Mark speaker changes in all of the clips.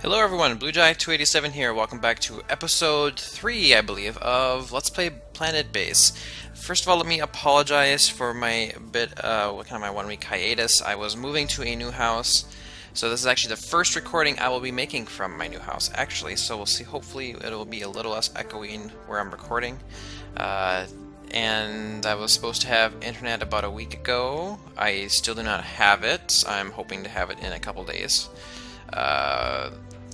Speaker 1: Hello everyone, BlueJai287 here. Welcome back to episode 3, I believe, of Let's Play Planetbase. First of all, let me apologize for my my 1 week hiatus. I was moving to a new house, so this is actually the first recording I will be making from my new house, actually. So we'll see, hopefully it will be a little less echoing where I'm recording. And I was supposed to have internet about a week ago. I still do not have it. I'm hoping to have it in a couple days.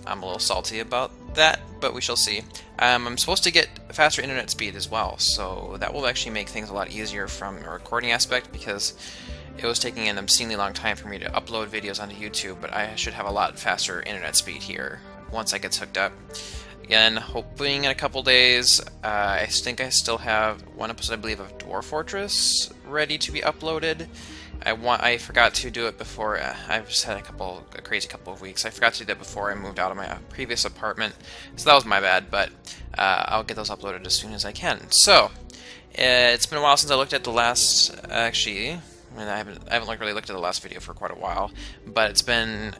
Speaker 1: I'm a little salty about that, but we shall see. I'm supposed to get faster internet speed as well, so that will actually make things a lot easier from a recording aspect, because it was taking an obscenely long time for me to upload videos onto YouTube, but I should have a lot faster internet speed here once I get hooked up. Again, hoping in a couple days. I think I still have one episode, I believe, of Dwarf Fortress ready to be uploaded. I forgot to do it before. I've just had a crazy couple of weeks. I forgot to do that before I moved out of my previous apartment, so that was my bad. But I'll get those uploaded as soon as I can. So it's been a while since I looked at the last. Actually, I haven't really looked at the last video for quite a while. But it's been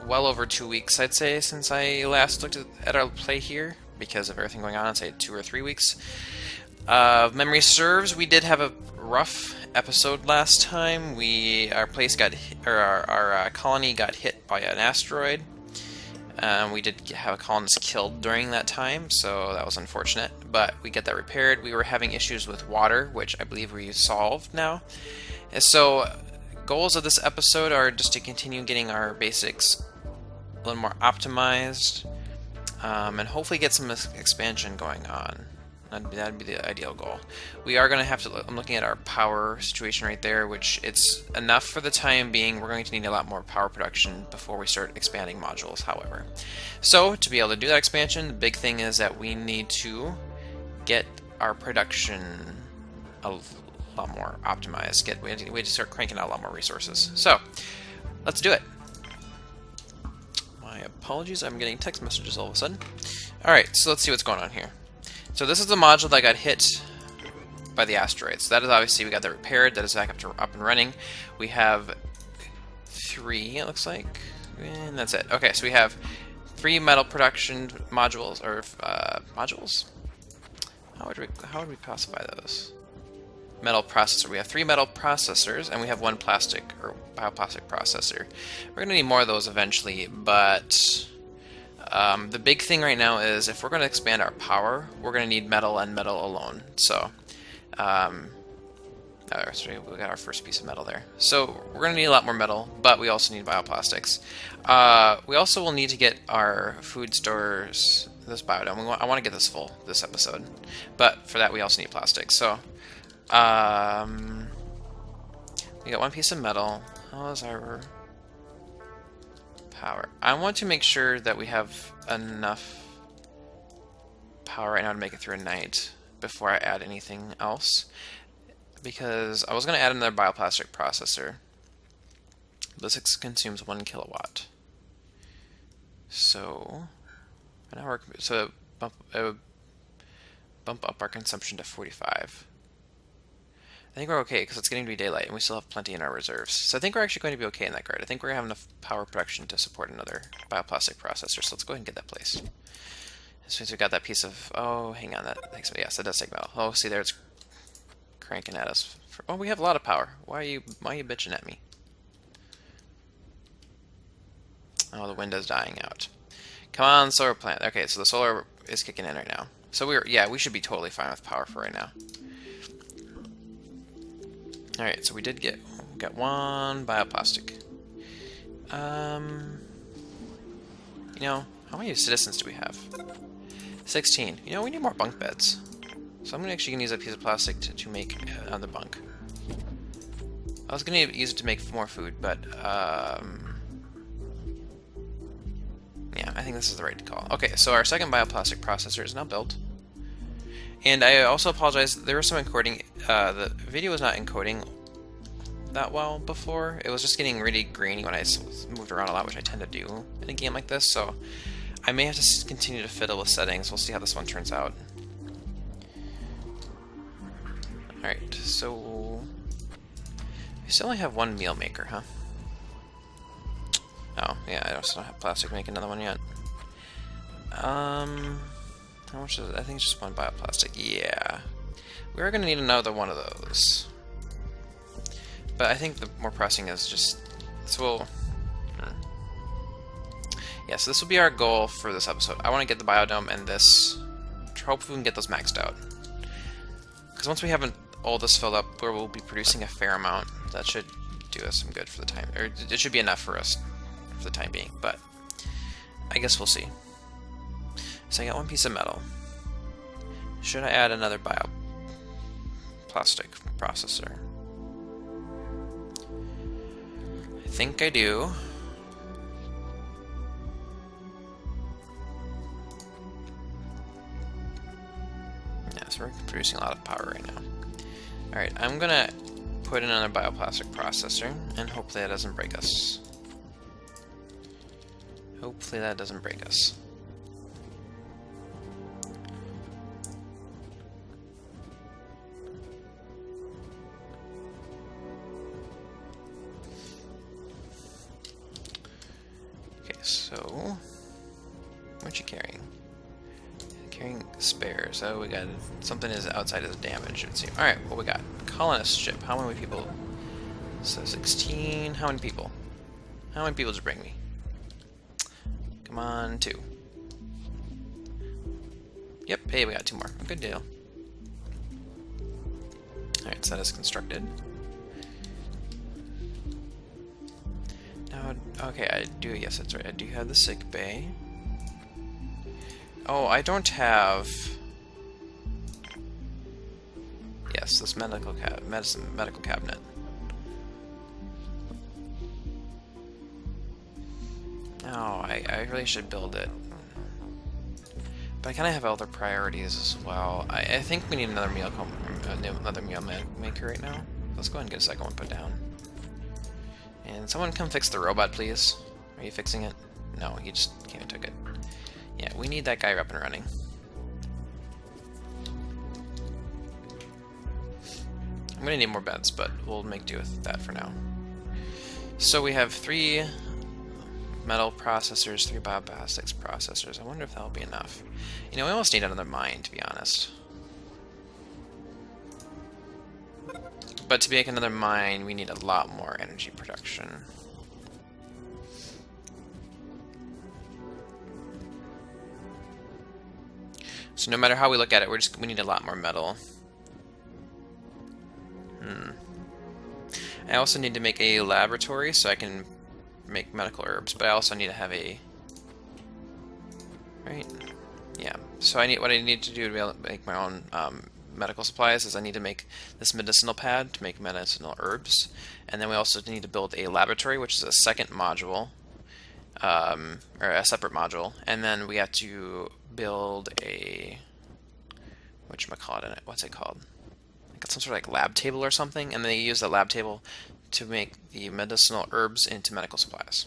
Speaker 1: well over 2 weeks, I'd say, since I last looked at our play here, because of everything going on. I'd say 2 or 3 weeks. If memory serves, we did have a rough episode last time. Our place got hit, or our colony got hit by an asteroid. We did have a colonist killed during that time, so that was unfortunate. But we get that repaired. We were having issues with water, which I believe we solved now. And so goals of this episode are just to continue getting our basics a little more optimized, and hopefully get some expansion going on. That'd be the ideal goal. We are going to have to. I'm looking at our power situation right there, which it's enough for the time being. We're going to need a lot more power production before we start expanding modules, however. So to be able to do that expansion, the big thing is that we need to get our production a lot more optimized. We need to start cranking out a lot more resources. So let's do it. My apologies, I'm getting text messages all of a sudden. Alright, so let's see what's going on here. So this is the module that got hit by the asteroid. So that is obviously, we got that repaired. That is back up and running. We have 3, it looks like, and that's it. Okay, so we have 3 metal production modules, or modules? How would we classify those? Metal processor. We have 3 metal processors, and we have 1 plastic or bioplastic processor. We're gonna need more of those eventually, but the big thing right now is if we're going to expand our power, we're going to need metal and metal alone. So, we got our first piece of metal there. So we're going to need a lot more metal, but we also need bioplastics. We also will need to get our food stores, this biodome. I want to get this full this episode, but for that we also need plastic. So, we got 1 piece of metal. How is our power? I want to make sure that we have enough power right now to make it through a night before I add anything else, because I was going to add another bioplastic processor. This consumes 1 kilowatt, so it would bump up our consumption to 45. I think we're okay because it's getting to be daylight and we still have plenty in our reserves. So I think we're actually going to be okay in that regard. I think we're going to have enough power production to support another bioplastic processor. So let's go ahead and get that placed. Since we got that piece of... Oh, hang on. Yes, that does take metal. Oh, see there, it's cranking at us. Oh, we have a lot of power. Why are you bitching at me? Oh, the window's dying out. Come on, solar plant. Okay, so the solar is kicking in right now. So we should be totally fine with power for right now. Alright, so we got 1 bioplastic. You know, how many citizens do we have? 16. You know, we need more bunk beds. So I'm actually gonna use a piece of plastic to make another bunk. I was gonna use it to make more food, but yeah, I think this is the right call. Okay, so our second bioplastic processor is now built. And I also apologize, there was some encoding. The video was not encoding that well before. It was just getting really grainy when I moved around a lot, which I tend to do in a game like this, so I may have to continue to fiddle with settings. We'll see how this one turns out. Alright, so we still only have 1 meal maker, huh? Oh, yeah, I also don't have plastic to make another one yet. How much is it? I think it's just one bioplastic. Yeah. We're gonna need another one of those. But I think the more pressing is just... So we'll... Yeah, so this will be our goal for this episode. I want to get the biodome and this... Hopefully we can get those maxed out. Because once we have all this filled up, where we'll be producing a fair amount, that should do us some good for the time... Or it should be enough for us for the time being, but... I guess we'll see. So I got one piece of metal. Should I add another bioplastic processor? I think I do. Yeah, so we're producing a lot of power right now. Alright, I'm gonna put in another bioplastic processor, and hopefully that doesn't break us. Hopefully that doesn't break us. So, what you carrying? Carrying spares. Oh, we got something is outside of the damage. It seems. All right, what we got? Colonist ship. How many people? So 16. How many people? How many people did you bring me? Come on, 2. Yep. Hey, we got 2 more. Good deal. All right, so that is constructed. Now, okay, I do, yes, that's right, I do have the sick bay. Oh, I don't have... Yes, this medical cabinet. No, I really should build it. But I kind of have other priorities as well. I think we need another meal maker right now. Let's go ahead and get a second one put down. And someone come fix the robot, please. Are you fixing it? No, he just came and took it. Yeah, we need that guy up and running. I'm gonna need more beds, but we'll make do with that for now. So we have 3 metal processors, 3 bioplastics processors. I wonder if that'll be enough. You know, we almost need another mine, to be honest. But to make another mine, we need a lot more energy production. So no matter how we look at it, we need a lot more metal. I also need to make a laboratory so I can make medical herbs, but I also need to have a... Right? Yeah. So what I need to do to be able to make my own medical supplies is I need to make this medicinal pad to make medicinal herbs, and then we also need to build a laboratory, which is a second module, or a separate module, and then we have to build a whatchamacallit in it. What's it called? Like some sort of like lab table or something, and then you use that lab table to make the medicinal herbs into medical supplies.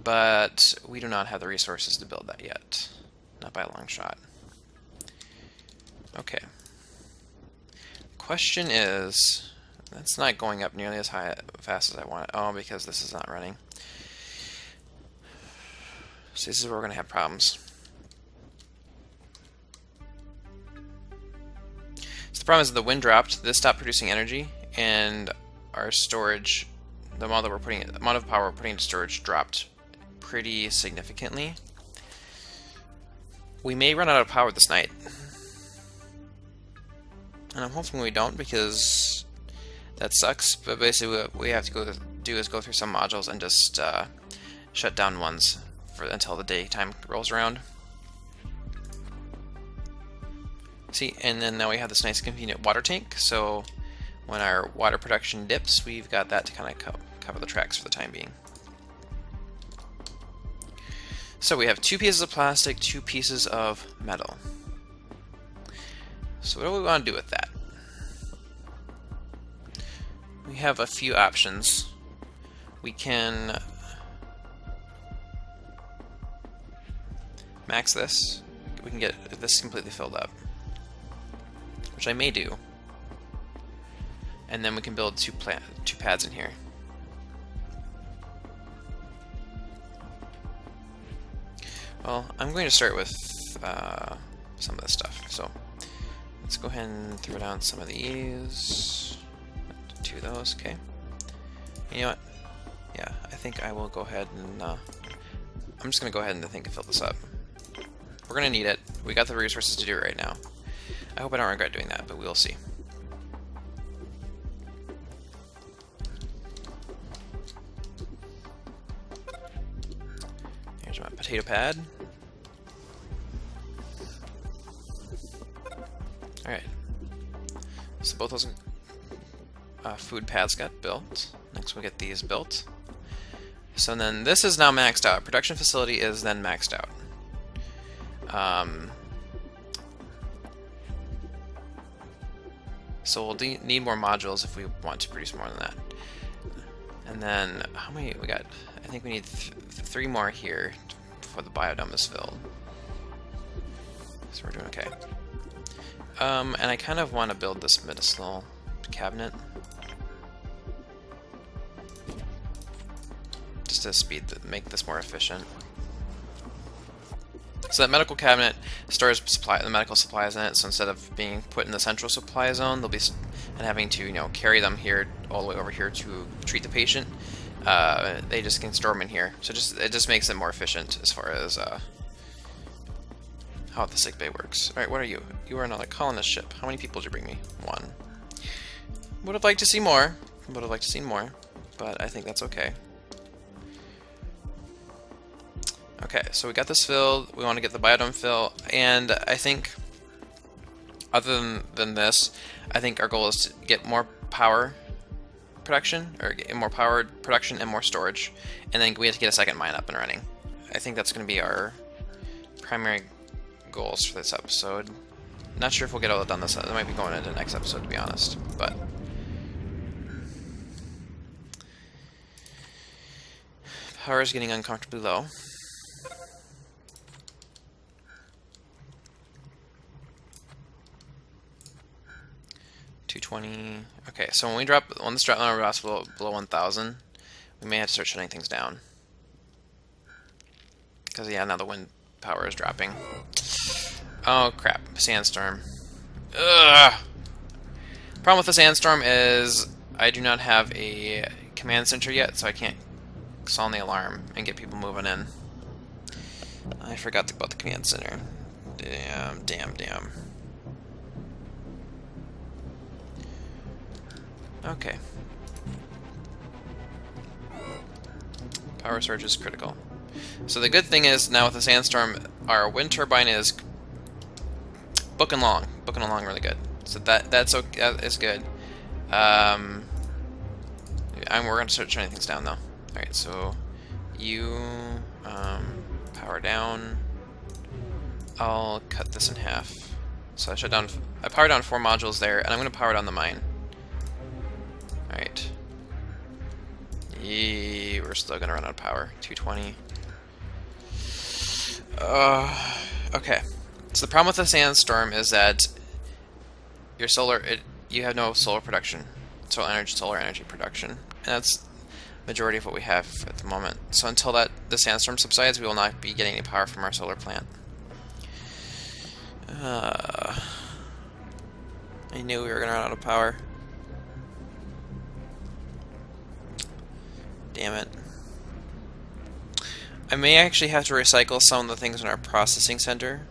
Speaker 1: But we do not have the resources to build that yet, not by a long shot. Okay. Question is, that's not going up nearly as fast as I want it. Oh, because this is not running. So this is where we're going to have problems. So the problem is the wind dropped, this stopped producing energy, and our storage, the amount of power we're putting into storage dropped pretty significantly. We may run out of power this night. And I'm hoping we don't, because that sucks, but basically what we have to do is go through some modules and just shut down ones until the daytime rolls around. See, and then now we have this nice convenient water tank, so when our water production dips, we've got that to kind of cover the tracks for the time being. So we have 2 pieces of plastic, 2 pieces of metal. So what do we want to do with that? We have a few options. We can max this. We can get this completely filled up, which I may do. And then we can build 2 pads in here. Well, I'm going to start with some of this stuff. So let's go ahead and throw down some of these. 2 of those, okay. You know what? Yeah, I think I will go ahead and I'm just gonna go ahead and fill this up. We're gonna need it. We got the resources to do it right now. I hope I don't regret doing that, but we'll see. Here's my potato pad. Alright. So both those food pads got built. Next we'll get these built. So then this is now maxed out. Production facility is then maxed out. So we'll need more modules if we want to produce more than that. And then how many we got? I think we need 3 more here before the biodome is filled. So we're doing okay. And I kind of want to build this medicinal cabinet. Just to make this more efficient. So that medical cabinet stores the medical supplies in it. So instead of being put in the central supply zone, they'll be and having to carry them here all the way over here to treat the patient. They just can store them in here. So it just makes it more efficient as far as how the sick bay works. All right, what are you? You are another colonist ship. How many people did you bring me? 1. Would have liked to see more. Would have liked to see more, but I think that's okay. Okay, so we got this filled. We want to get the biodome filled, and I think, other than this, I think our goal is to get more power production, or get more power production and more storage, and then we have to get a second mine up and running. I think that's going to be our primary goals for this episode. Not sure if we'll get all that done this. That might be going into the next episode, to be honest, but. Power is getting uncomfortably low. Okay, so when this drop down drops below 1,000, we may have to start shutting things down. Because yeah, now the wind power is dropping. Oh crap, sandstorm. Ugh. Problem with the sandstorm is I do not have a command center yet, so I can't sound the alarm and get people moving in. I forgot about the command center. Damn. Okay. Power surge is critical. So the good thing is now with the sandstorm, our wind turbine is booking along really good. So that is good. We're gonna start shutting things down though. All right, so you power down. I'll cut this in half. So I power down 4 modules there, and I'm gonna power down the mine. Alright. We're still gonna run out of power. 220. Okay. So the problem with the sandstorm is that you have no solar production. Solar energy production. And that's majority of what we have at the moment. So until the sandstorm subsides, we will not be getting any power from our solar plant. I knew we were gonna run out of power. Damn it. I may actually have to recycle some of the things in our processing center.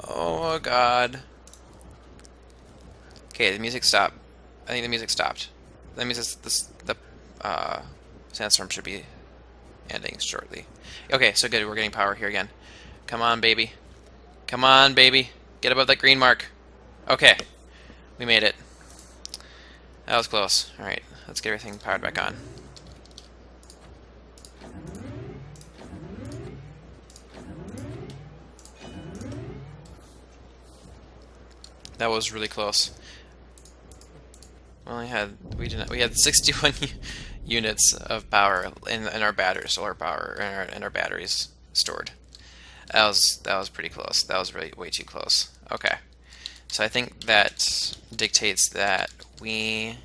Speaker 1: Oh god. Okay, the music stopped. I think the music stopped. That means the sandstorm should be ending shortly. Okay, so good. We're getting power here again. Come on, baby. Come on, baby. Get above that green mark. Okay. We made it. That was close. Alright, let's get everything powered back on. That was really close. We had 61 units of power in our battery, solar power in our batteries stored. That was pretty close. That was really way too close. Okay. So I think that dictates that we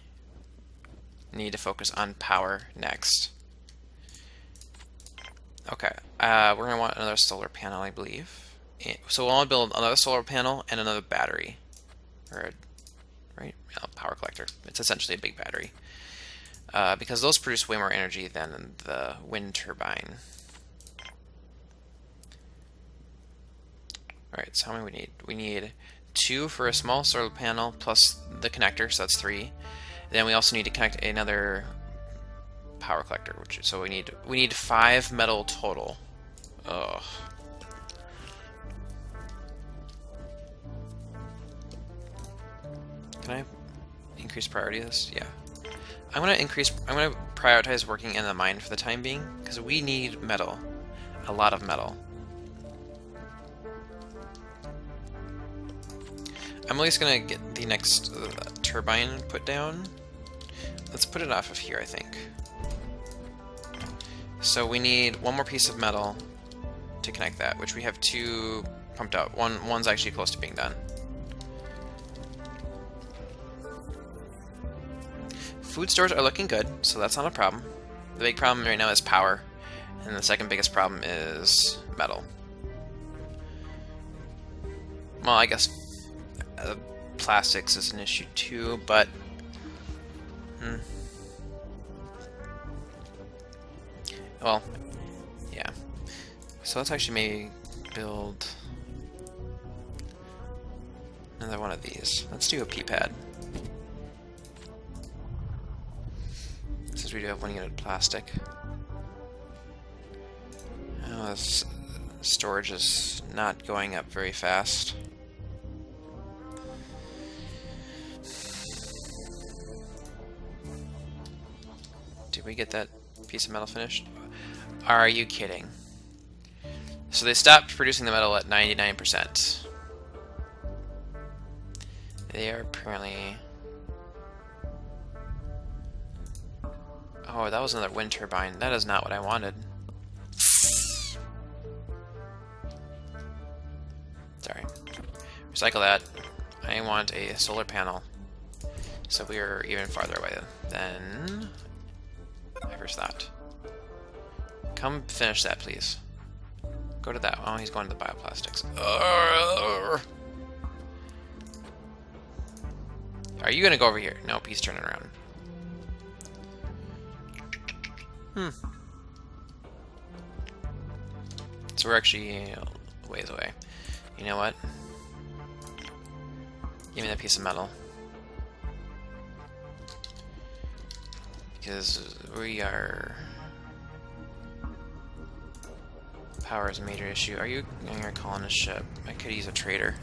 Speaker 1: need to focus on power next. Okay, we're gonna want another solar panel, I believe. So we'll want to build another solar panel and another battery, or right, power collector. It's essentially a big battery, because those produce way more energy than the wind turbine. All right, so how many we need? We need 2 for a small solar panel plus the connector, so that's 3. Then we also need to connect another power collector, so we need 5 metal total. Ugh. Can I increase priority of this? Yeah. I'm gonna prioritize working in the mine for the time being, because we need metal. A lot of metal. I'm at least gonna get the next turbine put down. Let's put it off of here, I think. So we need 1 more piece of metal to connect that, which we have 2 pumped out. One's actually close to being done. Food stores are looking good, so that's not a problem. The big problem right now is power, and the second biggest problem is metal. Well, I guess plastics is an issue too, but well, yeah. So let's actually maybe build another one of these. Let's do a P-pad. Since we do have 1 unit of plastic. Oh, this storage is not going up very fast. Did we get that piece of metal finished? Are you kidding? So they stopped producing the metal at 99%. They are apparently... Oh, that was another wind turbine. That is not what I wanted. Sorry. Recycle that. I want a solar panel. So we are even farther away than I first thought. Come finish that, please. Go to that. Oh, he's going to the bioplastics. Are you going to go over here? Nope, he's turning around. So we're actually a ways away. You know what? Give me that piece of metal. Because we are... Power is a major issue. Are you going to call in a ship? I could use a trader.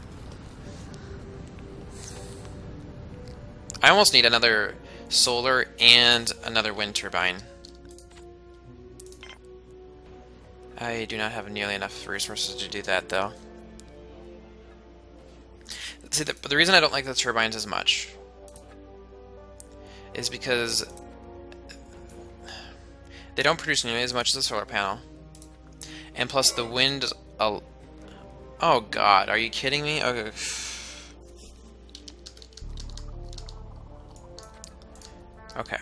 Speaker 1: I almost need another solar and another wind turbine. I do not have nearly enough resources to do that, though. See, the reason I don't like the turbines as much is because they don't produce nearly as much as the solar panel. And plus the wind is oh god, are you kidding me? Okay. Okay.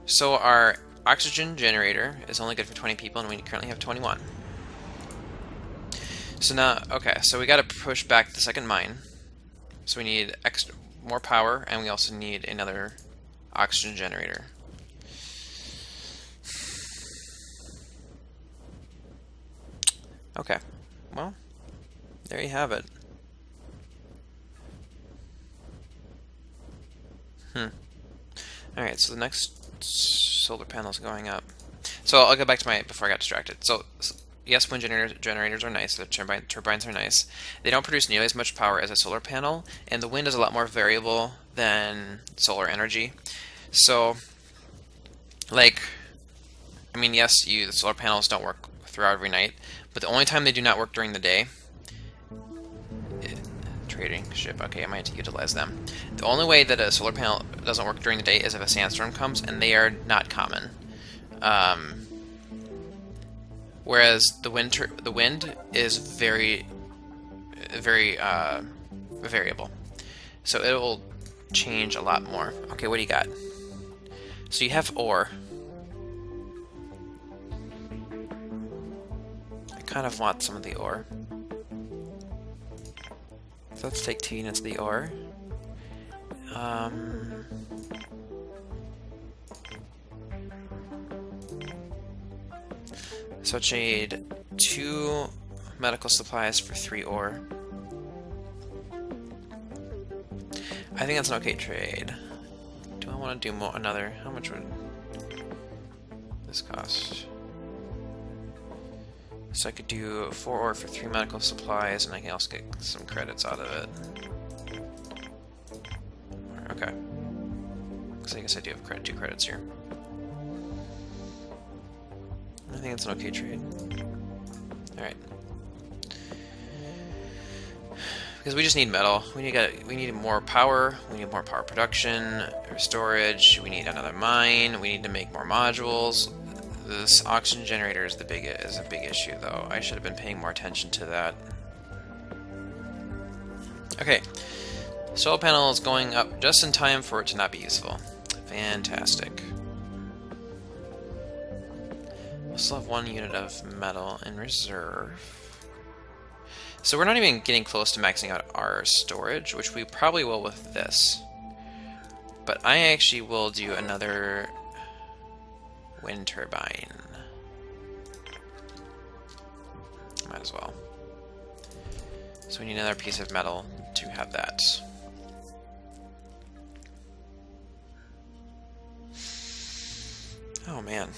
Speaker 1: So our oxygen generator is only good for 20 people, and we currently have 21. So now, okay, so we got to push back the second mine. So we need more power, and we also need another oxygen generator. Okay, well, there you have it. Alright, so the next solar panel is going up. So I'll go back to before I got distracted. So yes, wind generators are nice, the turbines are nice. They don't produce nearly as much power as a solar panel, and the wind is a lot more variable than solar energy. So, like, I mean, yes, the solar panels don't work throughout every night, but the only time they do not work during the day... Trading ship, okay, I might have to utilize them. The only way that a solar panel doesn't work during the day is if a sandstorm comes, and they are not common. Whereas the wind is very variable, so it will change a lot more. Okay, what do you got? So you have ore. kind of want some of the ore. So let's take 2 units of the ore. So I need 2 medical supplies for 3 ore. I think that's an okay trade. Do I want to do another? How much would this cost? So I could do 4 ore for 3 medical supplies, and I can also get some credits out of it. Okay. So I guess I do have 2 credits here. I think it's an okay trade. Alright. Because we just need metal. We need more power. We need more power production, or storage. We need another mine. We need to make more modules. This oxygen generator is a big issue, though. I should have been paying more attention to that. Okay, solar panel is going up just in time for it to not be useful. Fantastic. We'll still have 1 unit of metal in reserve. So we're not even getting close to maxing out our storage, which we probably will with this. But I actually will do another wind turbine. Might as well. So we need another piece of metal to have that. Oh man.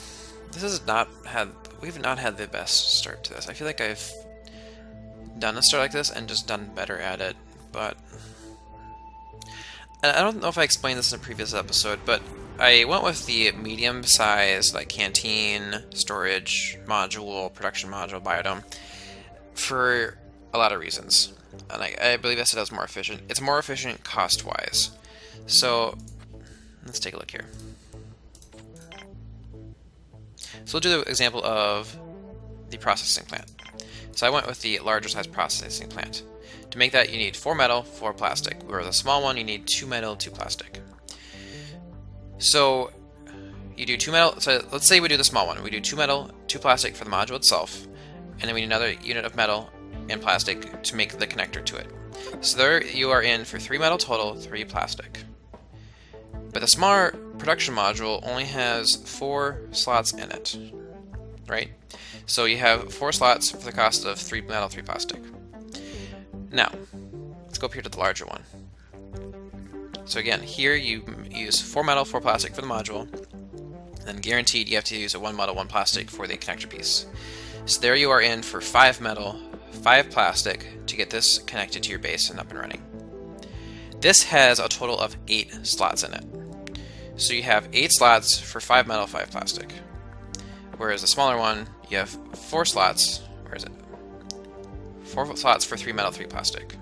Speaker 1: We've not had the best start to this. I feel like I've done a start like this and just done better at it, but I don't know if I explained this in a previous episode, but I went with the medium-sized, like, canteen, storage module, production module, biodome, for a lot of reasons. And I believe I said it was more efficient. It's more efficient cost-wise. So, let's take a look here. So we'll do the example of the processing plant. So I went with the larger size processing plant. To make that, you need 4 metal, 4 plastic. Whereas the small one, you need 2 metal, 2 plastic. So you do 2 metal. So let's say we do the small one. We do 2 metal, 2 plastic for the module itself, and then we need another unit of metal and plastic to make the connector to it. So there you are in for 3 metal total, 3 plastic. But the smaller production module only has 4 slots in it, right? So you have 4 slots for the cost of 3 metal, 3 plastic. Now, let's go up here to the larger one. So again, here you use 4 metal, 4 plastic for the module, and then guaranteed you have to use a 1 metal, 1 plastic for the connector piece. So there you are in for 5 metal, 5 plastic to get this connected to your base and up and running. This has a total of 8 slots in it. So you have 8 slots for 5 metal, 5 plastic. Whereas the smaller one, you have 4 slots. Where is it? 4 slots for 3 metal, 3 plastic.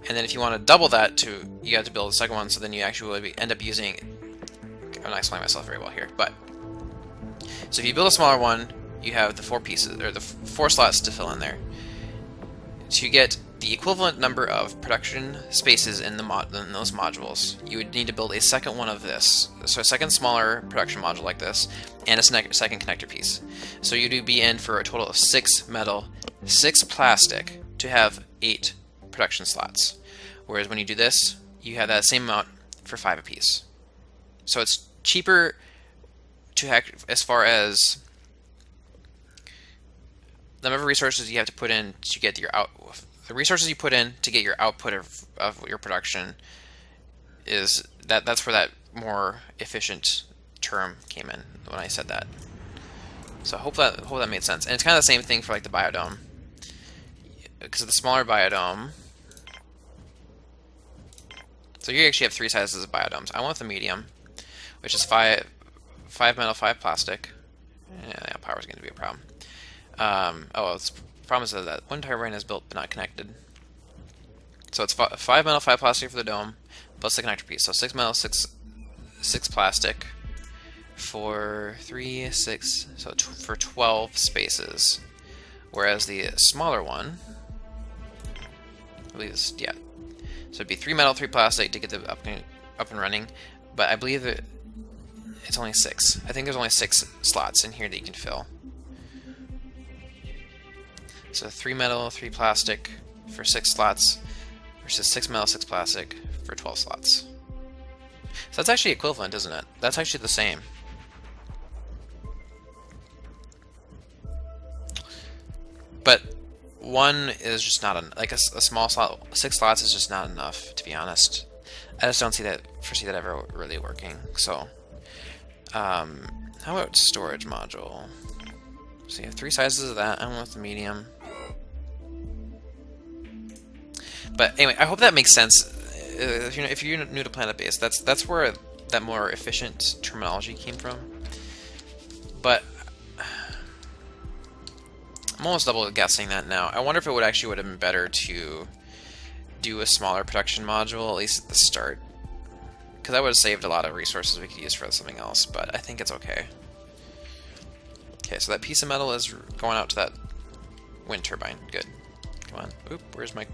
Speaker 1: And then if you want to double that, you have to build a second one, so then you actually will end up using... I'm not explaining myself very well here, but... So if you build a smaller one, you have the 4 pieces, or the 4 slots to fill in there. To get the equivalent number of production spaces in those modules, you would need to build a second one of this. So a second smaller production module like this, and a second connector piece. So you'd be in for a total of 6 metal, 6 plastic to have 8 production slots. Whereas when you do this, you have that same amount for 5 apiece. So it's cheaper to hack as far as the number of resources you have to put in to get your the resources you put in to get your output of your production is that's where that more efficient term came in when I said that. So I hope that made sense. And it's kind of the same thing for like the biodome. Because of the smaller biodome. So you actually have 3 sizes of biodomes. I went with the medium, which is 5 metal, 5 plastic. Yeah, power is going to be a problem. The problem is that one turbine is built but not connected. So it's 5 metal, 5 plastic for the dome, plus the connector piece. So 6 metal, 6 plastic for 3, 6, so for 12 spaces. Whereas the smaller one, I believe this, yeah. So it'd be 3 metal, 3 plastic to get the up and running, but I believe that it's only 6. I think there's only 6 slots in here that you can fill. So 3 metal, 3 plastic for 6 slots versus 6 metal, 6 plastic for 12 slots. So that's actually equivalent, isn't it? That's actually the same. But one is just not like a small slot. 6 slots is just not enough, to be honest. I just don't foresee that ever really working. So, how about storage module? So you have 3 sizes of that. I went with the medium. But anyway, I hope that makes sense. If you're new to Planetbase, that's where that more efficient terminology came from. But I'm almost double guessing that now. I wonder if it would have been better to do a smaller production module, at least at the start. Because that would have saved a lot of resources we could use for something else, but I think it's okay. Okay, so that piece of metal is going out to that wind turbine. Good. Come on. Oop, where's my...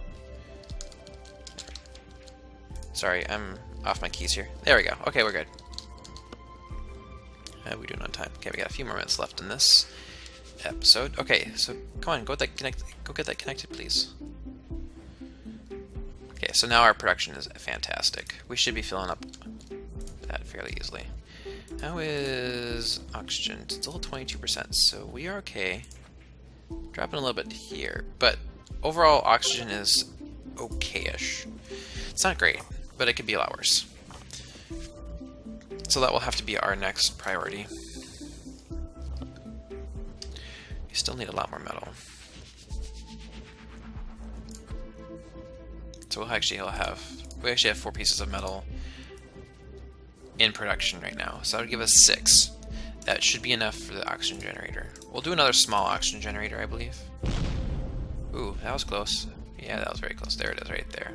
Speaker 1: Sorry, I'm off my keys here. There we go. Okay, we're good. How are we doing on time? Okay, we got a few more minutes left in this episode. Okay, so come on, go get that connected, please. Okay, so now our production is fantastic. We should be filling up that fairly easily. How is oxygen? It's still 22%, so we are okay. Dropping a little bit here, but overall oxygen is okay-ish. It's not great, but it could be a lot worse. So that will have to be our next priority. You still need a lot more metal. So we actually have 4 pieces of metal in production right now. So that would give us 6. That should be enough for the oxygen generator. We'll do another small oxygen generator, I believe. Ooh, that was close. Yeah, that was very close. There it is, right there.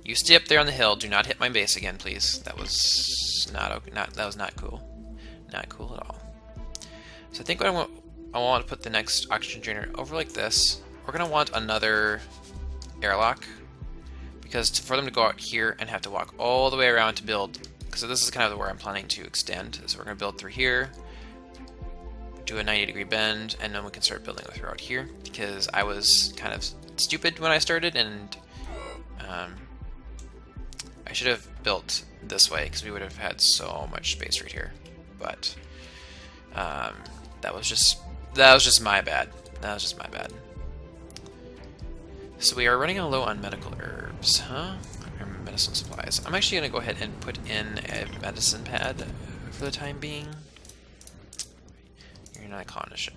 Speaker 1: You stay up there on the hill. Do not hit my base again, please. That was not cool. Not cool at all. So I think what I want to put the next oxygen generator over like this. We're gonna want another airlock, because for them to go out here and have to walk all the way around to build, because this is kind of where I'm planning to extend. So we're gonna build through here, do a 90-degree bend, and then we can start building throughout here. Because I was kind of stupid when I started, and I should have built this way because we would have had so much space right here. But that was just my bad. That was just my bad. So we are running low on medical herbs, huh? Or medicine supplies. I'm actually gonna go ahead and put in a medicine pad for the time being. You're not a colonist ship.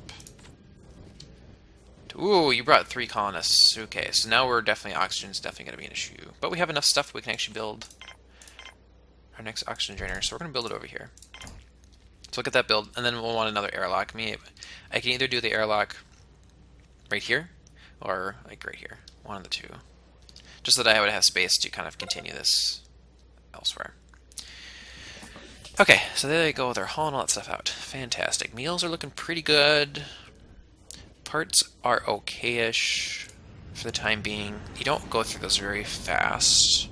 Speaker 1: Ooh, you brought 3 colonists. Okay, so now oxygen's definitely going to be an issue. But we have enough stuff we can actually build our next oxygen generator, so we're going to build it over here. So look at that build, and then we'll want another airlock. I can either do the airlock right here, or like right here. One of the two. Just so that I would have space to kind of continue this elsewhere. Okay, so there they go. They're hauling all that stuff out. Fantastic. Meals are looking pretty good. Parts are okay-ish for the time being. You don't go through those very fast.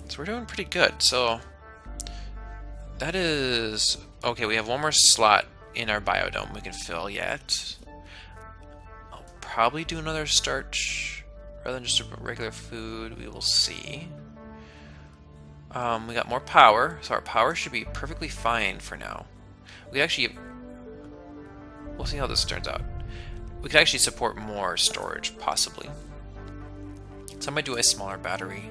Speaker 1: So we're doing pretty good. So that is... Okay, we have one more slot in our biodome we can fill yet. I'll probably do another starch rather than just a regular food. We will see. We got more power, so our power should be perfectly fine for now. We actually... We'll see how this turns out. We could actually support more storage, possibly. So I might do a smaller battery.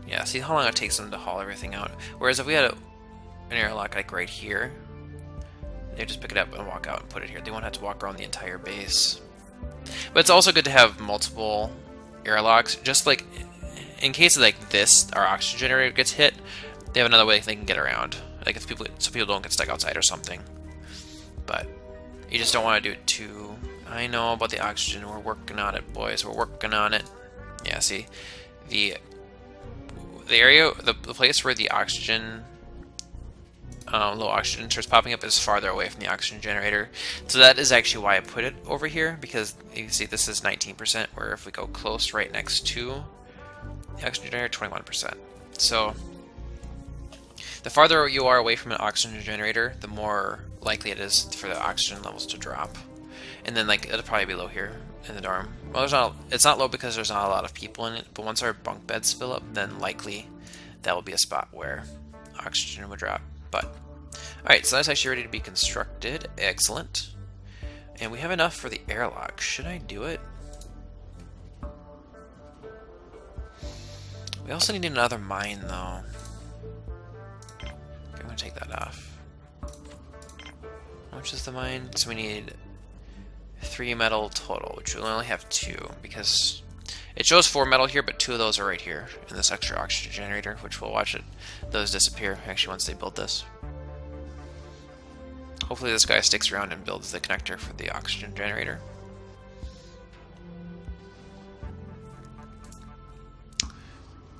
Speaker 1: Yeah, see how long it takes them to haul everything out. Whereas if we had an airlock like right here, they just pick it up and walk out and put it here. They won't have to walk around the entire base. But it's also good to have multiple airlocks, just like in case of like this, our oxygen generator gets hit, they have another way they can get around. Like if people don't get stuck outside or something. But you just don't want to do it too. I know about the oxygen. We're working on it, boys. We're working on it. Yeah, see, the area, the place where the oxygen, low oxygen starts popping up is farther away from the oxygen generator. So that is actually why I put it over here, because you can see this is 19%, where if we go close right next to the oxygen generator, 21%. So The farther you are away from an oxygen generator, the more likely it is for the oxygen levels to drop. And then like it'll probably be low here in the dorm. Well, it's not low because there's not a lot of people in it, but once our bunk beds fill up, then likely that will be a spot where oxygen would drop. But alright, so that's actually ready to be constructed. Excellent. And we have enough for the airlock. Should I do it? We also need another mine though. Okay, I'm gonna take that off. How much is the mine? So we need 3 metal total, which we'll only have 2 because it shows 4 metal here, but 2 of those are right here in this extra oxygen generator, which we'll watch those disappear actually once they build this. Hopefully this guy sticks around and builds the connector for the oxygen generator.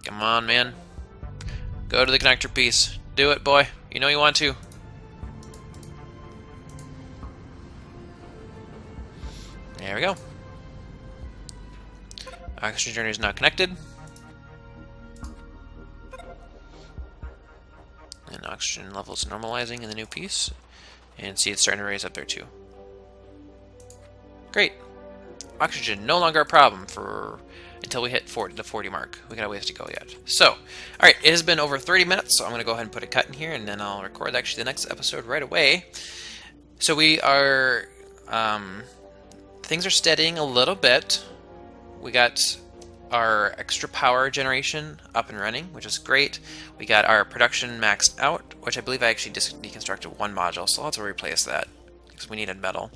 Speaker 1: Come on, man. Go to the connector piece. Do it, boy. You know you want to. There we go. Oxygen generator is not connected. And oxygen levels normalizing in the new piece. And see it's starting to raise up there too. Great. Oxygen no longer a problem until we hit the 40 mark. We got a ways to go yet. So, alright, it has been over 30 minutes, so I'm going to go ahead and put a cut in here, and then I'll record actually the next episode right away. So we are, things are steadying a little bit. We got our extra power generation up and running, which is great. We got our production maxed out, which I believe I actually deconstructed 1 module, so I'll have to replace that because we needed metal.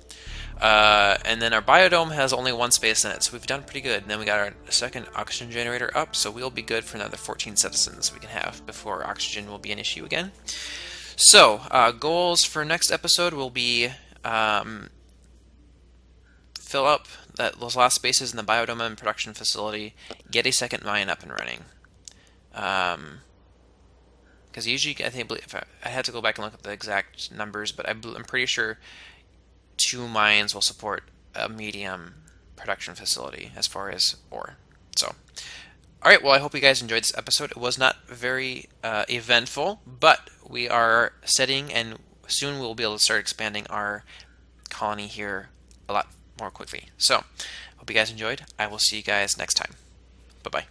Speaker 1: And then our biodome has only 1 space in it, so we've done pretty good. And then we got our second oxygen generator up, so we'll be good for another 14 citizens we can have before oxygen will be an issue again. So, goals for next episode will be fill up those last spaces in the biodome and production facility, get a second mine up and running. Because usually, I had to go back and look at the exact numbers, but I'm pretty sure 2 mines will support a medium production facility as far as ore. So, alright, well I hope you guys enjoyed this episode. It was not very eventful, but we are setting, and soon we'll be able to start expanding our colony here a lot more quickly. So, hope you guys enjoyed. I will see you guys next time. Bye-bye.